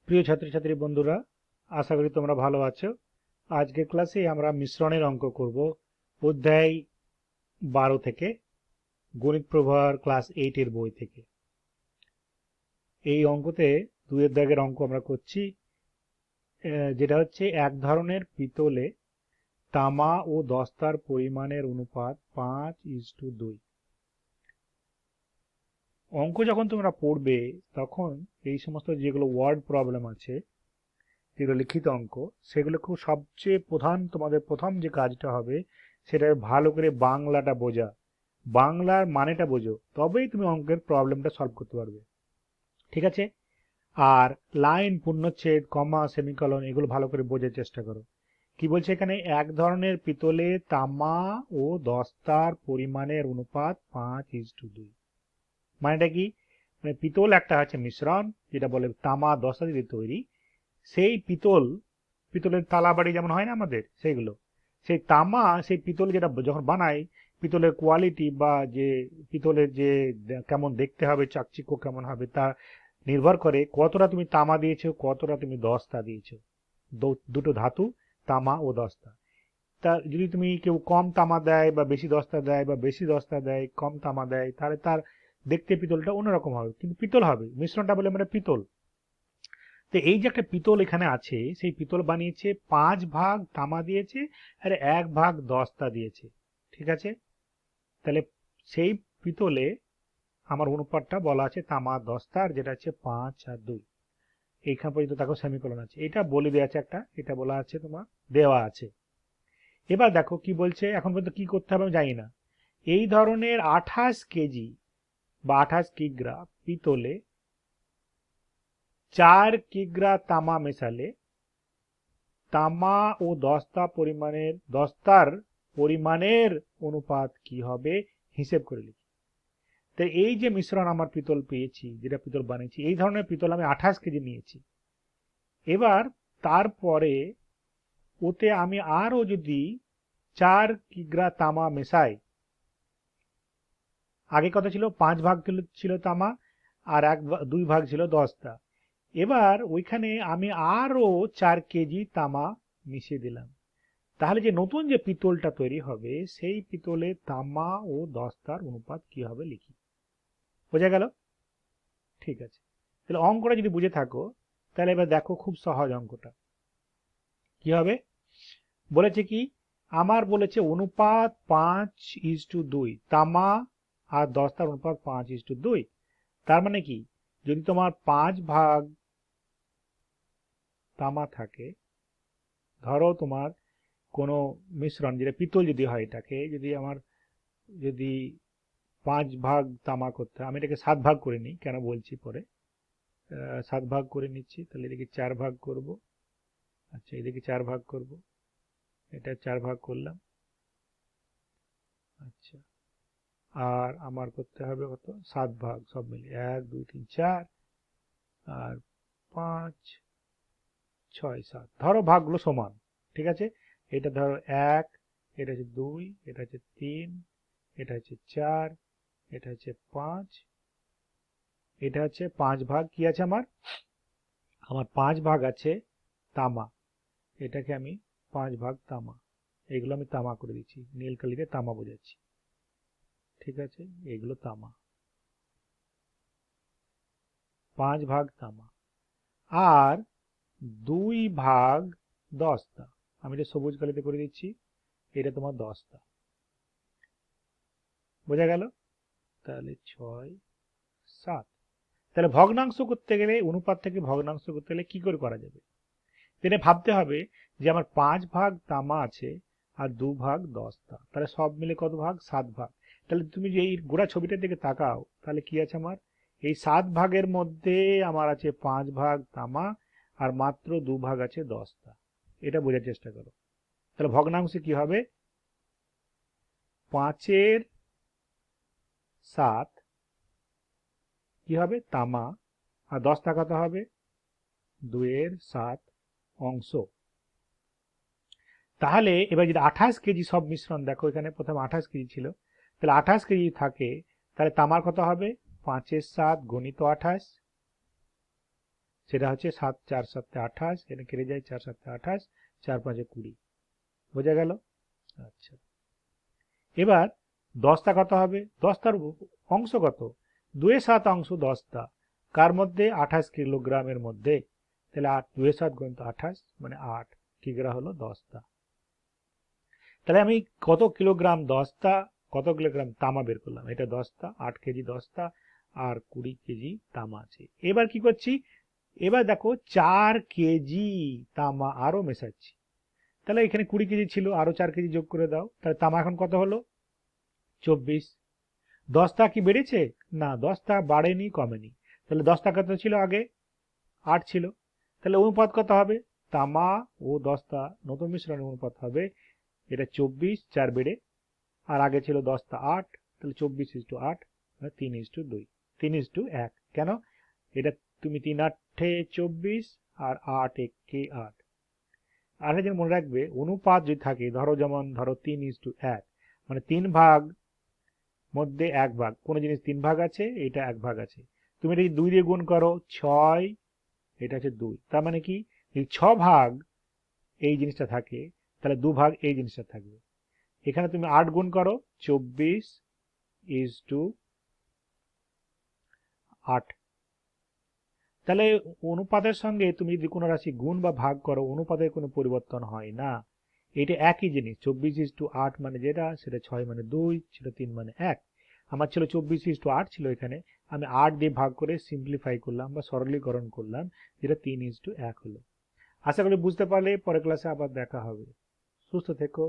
প্রিয় ছাত্রছাত্রী বন্ধুরা, আশা করি তোমরা ভালো আছো। আজকের ক্লাসে আমরা মিশ্রণের অঙ্ক করব অধ্যায় 12 থেকে, গণিত প্রভার ক্লাস 8 এর বই থেকে। এই অঙ্কতে দুইয়ের দাগের অঙ্ক আমরা করছি, যেটা হচ্ছে এক ধরনের পিতলে তামা ও দস্তার পরিমাণের অনুপাত 5:2। অঙ্ক যখন তোমরা পড়বে তখন এই সমস্ত যেগুলো ওয়ার্ড প্রবলেম আছে, যেগুলো লিখিত অঙ্ক, সেগুলো খুব সবচেয়ে প্রধান, তোমাদের প্রথম যে কাজটা হবে সেটা ভালো করে বাংলাটা বোঝা, বাংলার মানেটা বোঝো, তবেই তুমি অঙ্কের প্রবলেমটা সলভ করতে পারবে। ঠিক আছে? আর লাইন, পূর্ণচ্ছেদ, কমা, সেমিকলন এগুলো ভালো করে বোঝার চেষ্টা করো। কি বলছে এখানে? এক ধরনের পিতলে তামা ও দস্তার পরিমাণের অনুপাত 5:2। মানেটা কি? মানে পিতল একটা হচ্ছে মিশ্রণ, যেটা বলে তামা দস্তা দিয়ে তৈরি। সেই পিতলের তালাবাড়ি যেমন হয় না আমাদের, সেইগুলো, সেই তামা, সেই পিতল যেটা যখন বানাই, পিতলের কোয়ালিটি বা যে পিতলের যে কেমন দেখতে হবে, চাকচিক্য কেমন হবে, তা নির্ভর করে কতটা তুমি তামা দিয়েছো, কতটা তুমি দস্তা দিয়েছো। দুটো ধাতু, তামা ও দস্তা। তা যদি তুমি কেউ কম তামা দেয় বা বেশি দস্তা দেয়, বা বেশি দস্তা দেয় কম তামা দেয়, তাহলে তার দেখতে পিতলটা অন্যরকম হবে, কিন্তু পিতল হবে। মিশ্রণটা বলে মানে পিতল। তো এই যে একটা পিতল এখানে আছে, সেই পিতল বানিয়েছে 5 ভাগ তামা দিয়েছে আর 1 ভাগ দস্তা দিয়েছে। ঠিক আছে? তাহলে সেই পিতলে আমার অনুপাতটা বলা আছে তামা দস্তার, যেটা হচ্ছে 5:2। এইখান পর্যন্ত দেখো সেমিকোলন আছে, এটা বলে দেওয়া আছে একটা, এটা বলা আছে তোমার দেওয়া আছে। এবার দেখো কি বলছে, এখন পর্যন্ত কি করতে হবে আমি জানি না। এই ধরনের 28 কেজি বা 28 কিগ্রা পিতলে 4 কিগ্রা তামা মেশালে তামা ও দস্তার পরিমাণের অনুপাত কি হবে, হিসেব করে লিখি। তো এই যে মিশ্রণ আমার পিতল পেয়েছি, যেটা পিতল বানিয়েছি, এই ধরনের পিতল আমি 28 কেজি নিয়েছি। এবার তারপরে ওতে আমি আরো যদি 4 কিগ্রা তামা মেশাই, আগে কথা ছিল 5 ভাগ ছিল তামা আর 2 ভাগ ছিল দস্তা। এবার ওইখানে আমি আরো 4 কেজি তামা মিশিয়ে দিলাম। তাহলে যে নতুন যে পিতলটা তৈরি হবে, সেই পিতলে তামা ও দস্তার অনুপাত কি হবে লিখি। বোঝা গেল? ঠিক আছে। তাহলে অঙ্কটা যদি বুঝে থাকো, তাহলে এবার দেখো খুব সহজ অঙ্কটা কি হবে। বলেছে কি, আমার বলেছে অনুপাত 5:2, তামা আর দস্তার অনুপাত 5:2। তার মানে কি, যদি তোমার 5 ভাগ তামা থাকে, ধরো তোমার কোনো মিশ্রণ, যেটা পিতল যদি হয়, এটাকে যদি আমার যদি 5 ভাগ তামা করতে হয়, আমি এটাকে 7 ভাগ করে নিই, কেন বলছি পরে। 7 ভাগ করে নিচ্ছি, তাহলে এদিকে 4 ভাগ করব। আচ্ছা, এদিকে 4 ভাগ করব, এটা 4 ভাগ করলাম। আচ্ছা, আর আমার করতে হবে কত? 7 ভাগ, সব মিলে 1 2 3 4 আর 5 6 7, ধরো ভাগগুলো সমান। ঠিক আছে? এটা ধরো 1, এটা হচ্ছে 2, এটা হচ্ছে 3, এটা হচ্ছে 4, এটা হচ্ছে 5, এটা হচ্ছে 5 ভাগ। কি আছে আমার? আমার 5 ভাগ আছে তামা। এটাকে আমি 5 ভাগ তামা, এগুলো আমি তামা করে দিচ্ছি, নীল কালিতে তামা বোঝাচ্ছি। ঠিক আছে? এগুলো তামা, 5 ভাগ তামা। আর 2 ভাগ দস্তা, আমি এটা সবুজ কালিতে করে দিচ্ছি, এটা তোমার দস্তা। বোঝা গেল? তাহলে 6 7। তাহলে ভগ্নাংশ করতে গেলে, অনুপাত থেকে ভগ্নাংশ করতে গেলে কি করে করা যাবে? এটা ভাবতে হবে যে আমার 5 ভাগ তামা আছে আর 2 ভাগ দস্তা, তাহলে সব মিলে কত ভাগ? 7 ভাগ। তাহলে তুমি যে এই গোড়া ছবিটার দিকে তাকাও, তাহলে কি আছে আমার? এই 7 ভাগের মধ্যে আমার আছে 5 ভাগ তামা আর মাত্র 2 ভাগ আছে দস্তা। এটা বোঝার চেষ্টা করো। তাহলে ভগ্নাংশে কি হবে? 5/7 কি হবে? তামা। আর দস্তা কত হবে? 2/7 অংশ। তাহলে এবার যদি 28 কেজি সব মিশ্রণ, দেখো এখানে প্রথমে 28 কেজি ছিল, তাহলে 28 কেজি থাকে, তাহলে তামার কত হবে? 5/7 × 28, সেটা হচ্ছে 7 4 7 28, এটা কেটে যায় 4 7 28, 4 5 20। বোঝা গেল? আচ্ছা, এবার দশটা কত হবে? দশটার অংশ কত? 2/7 অংশ দশটা, কার মধ্যে? 28 কিলোগ্রামের মধ্যে। তাহলে 2/7 গুণিত 28 মানে 8 কিগ্রা হলো দশটা। তাহলে আমি কত কিলোগ্রাম দশটা, কত কিলোগ্রাম তামা বের করলাম। এটা দশটা, 8 কেজি দশটা, আর 20 কেজি তামা আছে। এবার কি করছি? এবার দেখো 4 কেজি তামা আরো মেশাচ্ছি। তাহলে এখানে 20 কেজি ছিল, আরো 4 কেজি যোগ করে দাও। তাহলে তামা এখন কত হলো? 24। দশটা কি বেড়েছে? না, দশটা বাড়েনি, কমেনি। তাহলে দশটা কত ছিল আগে? 8 ছিল। তাহলে অনুপাত কত হবে? তামা ও দশটা নতুন মিশ্রণের অনুপাত হবে, এটা 24, 4 বেড়ে, আর আগে ছিল দশটা 8, তাহলে 24:8, 3:2, 3:1। কেন? এটা তুমি 3 8 24 আর 8 1 8। আর যেন মনে রাখবে, অনুপাত যদি থাকে, ধরো 3:1, মানে 3 ভাগ মধ্যে 1 ভাগ, কোন জিনিস 3 ভাগ আছে, এটা 1 ভাগ আছে, তুমি এটা 2 দিয়ে গুণ করো 6, এটা হচ্ছে 2। তার মানে কি, যদি 6 ভাগ এই জিনিসটা থাকে, তাহলে 2 ভাগ এই জিনিসটা থাকবে। এখানে তুমি 8 গুণ করো, 24:8। তাহলে অনুপাতের সঙ্গে তুমি যদি কোনো রাশি গুণ বা ভাগ করো, অনুপাতের কোনো পরিবর্তন হয় না। এটা একই জিনিস। 24:8 মানে যেটা, সেটা 6 মানে 2, সেটা 3 মানে 1। আমার ছিল 24:8 ছিল এখানে, আমি 8 দিয়ে ভাগ করে সিম্পলিফাই করলাম বা সরলীকরণ করলাম, যেটা 3:1 হলো। আশা করি বুঝতে পারলে। পরের ক্লাসে আবার দেখা হবে। সুস্থ থেকো।